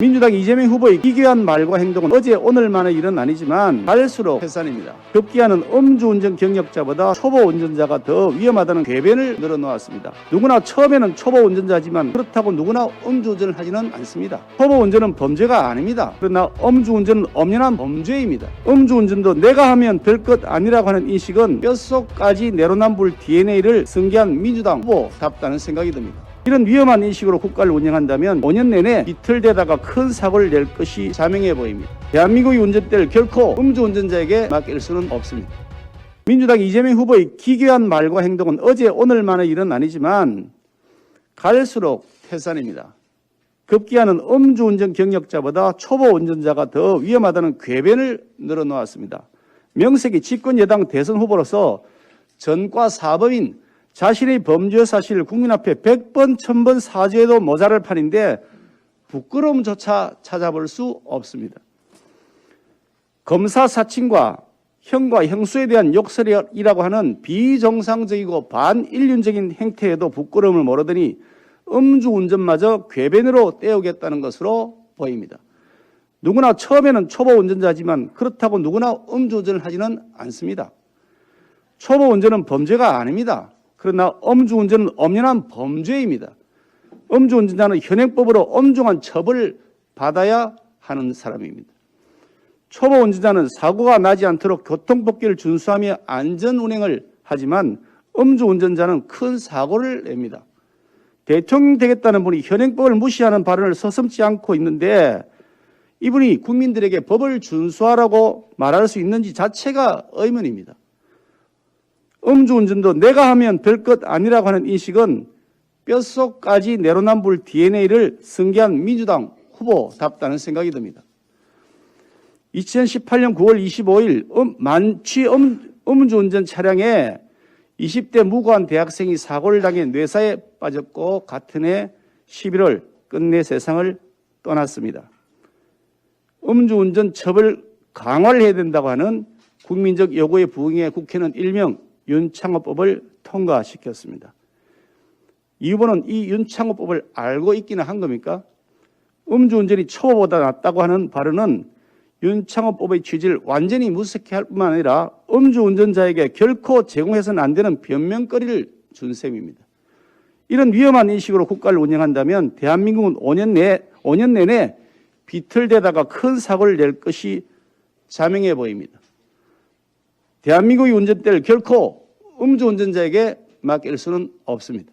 민주당 이재명 후보의 기괴한 말과 행동은 어제 오늘만의 일은 아니지만 갈수록 태산입니다. 급기야는 음주운전 경력자보다 초보 운전자가 더 위험하다는 궤변을 늘어놓았습니다. 누구나 처음에는 초보 운전자지만 그렇다고 누구나 음주운전을 하지는 않습니다. 초보 운전은 범죄가 아닙니다. 그러나 음주운전은 엄연한 범죄입니다. 음주운전도 내가 하면 될 것 아니라고 하는 인식은 뼛속까지 내로남불 DNA를 승계한 민주당 후보답다는 생각이 듭니다. 이런 위험한 인식으로 국가를 운영한다면 5년 내내 비틀대다가 큰 사고를 낼 것이 자명해 보입니다. 대한민국의 운전대를 결코 음주운전자에게 맡길 수는 없습니다. 민주당 이재명 후보의 기괴한 말과 행동은 어제 오늘만의 일은 아니지만 갈수록 태산입니다. 급기야는 음주운전 경력자보다 초보 운전자가 더 위험하다는 궤변을 늘어놓았습니다. 명색이 집권여당 대선 후보로서 전과 사범인 자신의 범죄 사실을 국민 앞에 100번, 1000번 사죄해도 모자랄 판인데 부끄러움조차 찾아볼 수 없습니다. 검사 사칭과 형과 형수에 대한 욕설이라고 하는 비정상적이고 반인륜적인 행태에도 부끄러움을 모르더니 음주운전마저 궤변으로 떼우겠다는 것으로 보입니다. 누구나 처음에는 초보 운전자지만 그렇다고 누구나 음주운전을 하지는 않습니다. 초보 운전은 범죄가 아닙니다. 그러나 음주운전은 엄연한 범죄입니다. 음주운전자는 현행법으로 엄중한 처벌을 받아야 하는 사람입니다. 초보 운전자는 사고가 나지 않도록 교통법규를 준수하며 안전운행을 하지만 음주운전자는 큰 사고를 냅니다. 대통령 되겠다는 분이 현행법을 무시하는 발언을 서슴지 않고 있는데 이분이 국민들에게 법을 준수하라고 말할 수 있는지 자체가 의문입니다. 음주운전도 내가 하면 될 것 아니라고 하는 인식은 뼛속까지 내로남불 DNA를 승계한 민주당 후보답다는 생각이 듭니다. 2018년 9월 25일 만취 음주운전 차량에 20대 무고한 대학생이 사고를 당해 뇌사에 빠졌고 같은 해 11월 끝내 세상을 떠났습니다. 음주운전 처벌 강화를 해야 된다고 하는 국민적 요구에 부응해 국회는 일명 윤창호법을 통과시켰습니다. 이 후보는 이 윤창호법을 알고 있기는 한 겁니까? 음주운전이 초보보다 낫다고 하는 발언은 윤창호법의 취지를 완전히 무색해 할 뿐만 아니라 음주운전자에게 결코 제공해서는 안 되는 변명거리를 준 셈입니다. 이런 위험한 인식으로 국가를 운영한다면 대한민국은 5년 내내 비틀대다가 큰 사고를 낼 것이 자명해 보입니다. 대한민국의 운전대를 결코 음주운전자에게 맡길 수는 없습니다.